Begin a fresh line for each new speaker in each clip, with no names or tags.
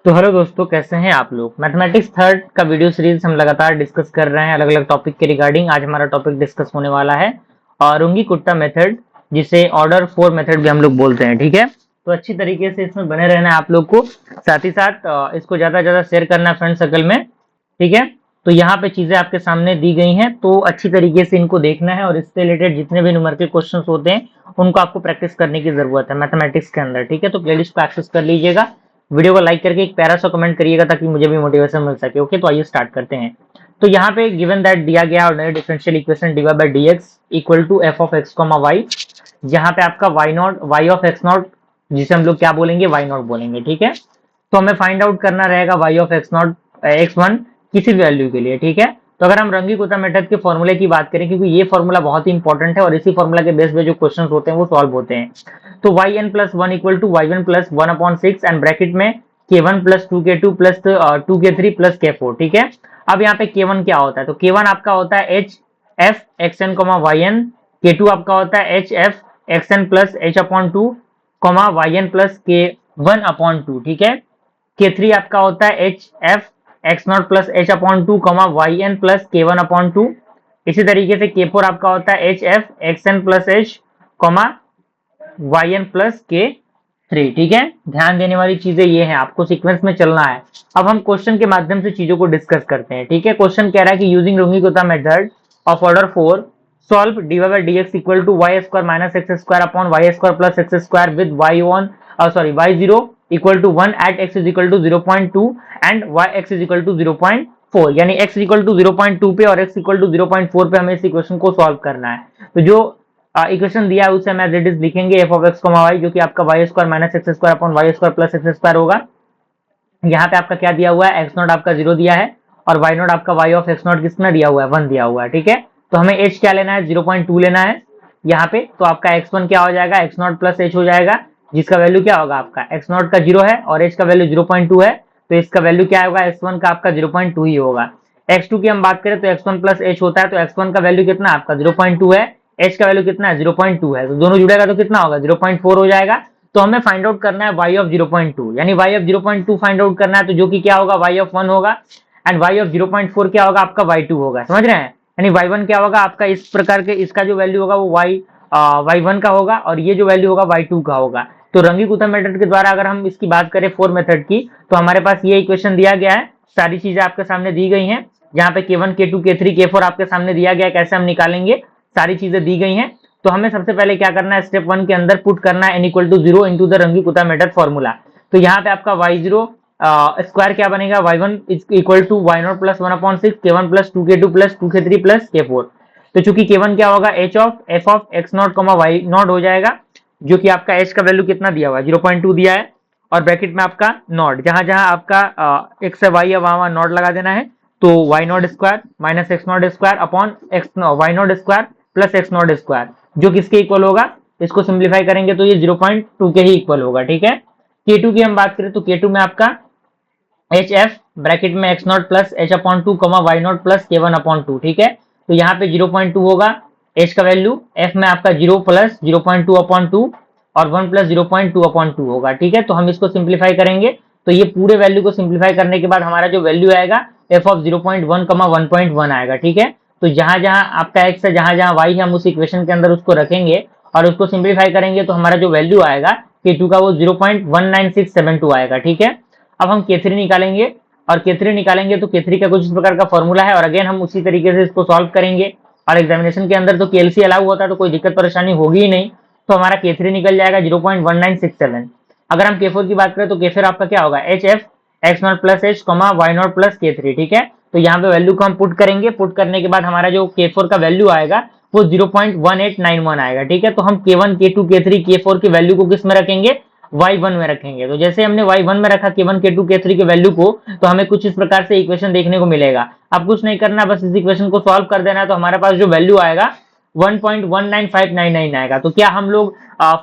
तो हेलो दोस्तों, कैसे हैं आप लोग। मैथमेटिक्स थर्ड का वीडियो सीरीज हम लगातार डिस्कस कर रहे हैं अलग अलग टॉपिक के रिगार्डिंग। आज हमारा टॉपिक डिस्कस होने वाला है रुंगी कुट्टा मेथड, जिसे ऑर्डर 4 मेथड भी हम लोग बोलते हैं। ठीक है, तो अच्छी तरीके से इसमें बने रहना है आप लोग को। साथ ही साथ इसको ज्यादा से ज्यादा शेयर करना है फ्रेंड सर्कल में। ठीक है, तो यहाँ पे चीजें आपके सामने दी गई हैं, तो अच्छी तरीके से इनको देखना है और इससे रिलेटेड जितने भी न्यूमेरिकल क्वेश्चंस होते हैं उनको आपको प्रैक्टिस करने की जरूरत है मैथमेटिक्स के अंदर। ठीक है, तो प्लेलिस्ट को एक्सेस कर लीजिएगा, वीडियो को लाइक करके एक प्यारा सा कमेंट करिएगा ताकि मुझे भी मोटिवेशन मिल सके। ओके, तो आइए स्टार्ट करते हैं। तो यहाँ पे गिवन दैट दिया गया ordinary differential equation dy by dx equal to F of X comma Y, जहाँ पे आपका Y naught Y of x naught, जिसे हम लोग क्या बोलेंगे, वाई नॉट बोलेंगे। ठीक है, तो हमें फाइंड आउट करना रहेगा Y of x naught X one किसी भी वैल्यू के लिए। ठीक है, तो अगर हम रंगी कुत्ता मेथड के फॉर्मूले की बात करें, क्योंकि ये फॉर्मूला बहुत ही इंपॉर्टेंट है और इसी फॉर्मूला के बेस पे जो क्वेश्चन होते हैं वो सॉल्व होते हैं। तो Y N plus one equal to Y one plus one upon six and bracket में k1 plus 2k2 plus 2k3 plus k4। ठीक है, अब यहाँ पे k1 क्या होता है, तो k1 आपका होता है H F XN comma Y N, k2 आपका होता है H F XN plus H upon two comma Y N plus k1 upon two. ठीक है, k3 आपका होता है H F X naught plus H upon two comma Y N plus k1 upon two. इसी तरीके से k4 आपका होता है H F X N plus H comma Y N plus K three. ठीक है, ध्यान देने वाली चीजें ये हैं, आपको सीक्वेंस में चलना है। अब हम क्वेश्चन के माध्यम से चीजों को डिस्कस करते हैं। ठीक है, क्वेश्चन कह रहा है कि using Runge Kutta method of order 4 solve dy by dx equal to y square minus x square upon Y square plus x square with y one y zero equal to 1 at x is equal to 0.2 and y x is equal to 0.4, यानी x equal to 0.2 पे और x equal to 0.4 पे हमें इस equation को solve करना है। तो जो इक्वेशन दिया है उसे हम एज इट इज लिखेंगे F of X comma Y, जो कि आपका Y square minus x square upon Y square plus x square होगा। यहाँ पे आपका क्या दिया हुआ है, एक्स नॉट आपका 0 दिया है और वाई नॉट आपका वाई ऑफ एक्स नॉट कितना दिया हुआ है, 1 दिया हुआ है। ठीक है, तो हमें एच क्या लेना है, 0.2 लेना है यहाँ पे। तो आपका x1 क्या हो जाएगा, एक्स नॉट प्लस एच हो जाएगा, जिसका वैल्यू क्या होगा, आपका एक्स नॉट का 0 है और एच का वैल्यू 0.2 है, तो इसका वैल्यू क्या होगा, x1 का आपका 0.2 ही होगा। x2 की हम बात करें तो x1 प्लस एच होता है, तो x1 का वैल्यू कितना आपका 0.2 है, एच का वैल्यू कितना है 0.2 है, तो दोनों जुड़ेगा तो कितना होगा 0.4 हो जाएगा। तो हमें फाइंड आउट करना है y ऑफ 0.2, यानी y ऑफ 0.2 फाइंड आउट करना है, तो जो कि क्या होगा y ऑफ 1 होगा एंड y ऑफ 0.4 क्या होगा आपका y2 होगा। समझ रहे हैं, यानी y1 क्या होगा आपका, इस प्रकार के इसका जो वैल्यू होगा वो y1 का होगा और ये जो वैल्यू होगा y2 का होगा। तो रंगी-कुत्ता मेथड के द्वारा अगर हम इसकी बात करें 4 मेथड की, तो हमारे पास ये इक्वेशन दिया गया है, सारी चीजें आपके सामने दी गई हैं, जहां पे k1 k2 k3 k4 आपके सामने दिया गया है, कैसे हम निकालेंगे सारी चीजें दी गई हैं। तो हमें सबसे पहले क्या करना है, स्टेप 1 के अंदर पुट करना है n equal to 0 into the Runge Kutta method formula. तो यहाँ पे आपका y0 स्क्वायर क्या बनेगा, y1 equal to y not plus 1 upon 6 k1 plus 2k2 plus 2k3 plus k4। तो चूंकि k1 क्या होगा h of f of x not comma Y not हो जाएगा, जो कि आपका एच का वैल्यू कितना दिया हुआ है 0.2 दिया है, और ब्रैकेट में आपका नॉट, जहां जहां आपका एक्स है वाई है वहां वहां नॉट लगा देना है। तो Y naught square minus X naught square upon X Y naught square plus X naught square, जो किसके इक्वल होगा, इसको सिंप्लीफाई करेंगे तो ये 0.2 के ही इक्वल होगा। ठीक है, k2 की हम बात करें तो k2 में आपका एच एफ ब्रैकेट में X naught plus H upon two comma why not plus k1 upon two. ठीक है, तो यहाँ पे 0.2 होगा एच का वैल्यू, एफ में आपका 0 प्लस 0.2 अपॉन टू और 1 प्लस 0.2 अपॉन टू होगा। ठीक है, तो हम इसको सिंप्लीफाई करेंगे, तो ये पूरे वैल्यू को सिंप्लीफाई करने के बाद हमारा जो वैल्यू आएगा एफ ऑफ 0.1 कमा 1.1 आएगा। ठीक है, तो जहां जहां आपका एक्स है जहां जहां वाई है हम उस इक्वेशन के अंदर उसको रखेंगे और उसको सिंप्लीफाई करेंगे, तो हमारा जो वैल्यू आएगा k2 का वो 0.19672 आएगा। ठीक है, अब हम k3 निकालेंगे और k3 निकालेंगे तो k3 का कुछ इस प्रकार का फॉर्मूला है और अगेन हम उसी तरीके से इसको सॉल्व करेंगे, और एग्जामिनेशन के अंदर तो केएलसी अलाउ होता है तो कोई दिक्कत परेशानी होगी ही नहीं। तो हमारा k3 निकल जाएगा 0.1967। अगर हम k4 की बात करें तो k4 आपका क्या होगा H F X naught plus H comma why not plus k3। ठीक है, तो यहाँ पे वैल्यू को हम पुट करेंगे, पुट करने के बाद हमारा जो k4 का वैल्यू आएगा वो 0.1891 आएगा। ठीक है, तो हम k1 k2 k3 k4 की वैल्यू को किस में रखेंगे, y1 में रखेंगे। तो जैसे हमने y1 में रखा k1 k2 k3 के वैल्यू को, तो हमें कुछ इस प्रकार से इक्वेशन देखने को मिलेगा। अब कुछ नहीं करना, बस इस इक्वेशन को सॉल्व कर देना है, तो हमारे पास जो वैल्यू आएगा 1.19599 आएगा। तो क्या हम लोग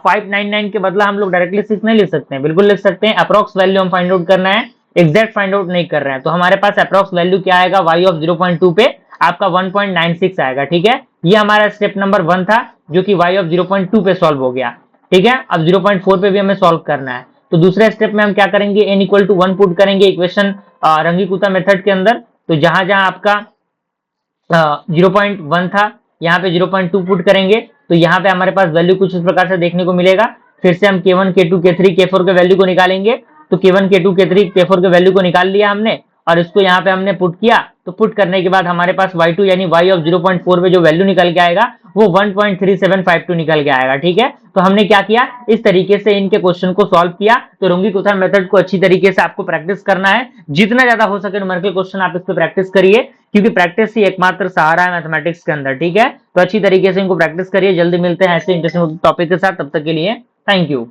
599 के बदला हम लोग डायरेक्टली 6 नहीं लिख सकते हैं, बिल्कुल लिख सकते हैं। अप्रॉक्स वैल्यू हम फाइंड आउट करना है, एग्जैक्ट फाइंड आउट नहीं कर रहे हैं। तो हमारे पास अप्रॉक्स वैल्यू क्या आएगा, y ऑफ 0.2 पे आपका 1.96 आएगा। ठीक है, ये हमारा स्टेप नंबर 1 था, जो कि y ऑफ 0.2 पे सॉल्व हो गया। ठीक है, अब 0.4 पे भी हमें सॉल्व करना है। तो दूसरे स्टेप में हम क्या करेंगे, n इक्वल टू 1 पुट करेंगे इक्वेशन रंगीकुत्ता मेथड के अंदर। तो जहां जहां आपका 0.1 था, यहाँ पे 0.2 पुट करेंगे, तो यहाँ पे हमारे पास वैल्यू कुछ इस प्रकार से देखने को मिलेगा। फिर से हम K1 K2 K3 K4 के वैल्यू को निकालेंगे। तो K1 K2 K3 K4 के वैल्यू को निकाल लिया हमने और इसको यहाँ पे हमने पुट किया। तो पुट करने के बाद हमारे पास y2 यानी y ऑफ 0.4 पे जो वैल्यू निकल के आएगा वो 1.3752 निकल के आएगा। ठीक है, तो हमने क्या किया, इस तरीके से इनके क्वेश्चन को सॉल्व किया। तो रुंगी-कोथन मेथड को अच्छी तरीके से आपको प्रैक्टिस करना है, जितना ज्यादा हो सके न्यूमेरिकल क्वेश्चन आप इस पे प्रैक्टिस करिए, क्योंकि प्रैक्टिस ही एकमात्र सहारा है मैथमेटिक्स के अंदर। ठीक है, तो अच्छी तरीके से इनको प्रैक्टिस करिए। जल्दी मिलते हैं ऐसे इंटरेस्टिंग टॉपिक के साथ, तब तक के लिए थैंक यू।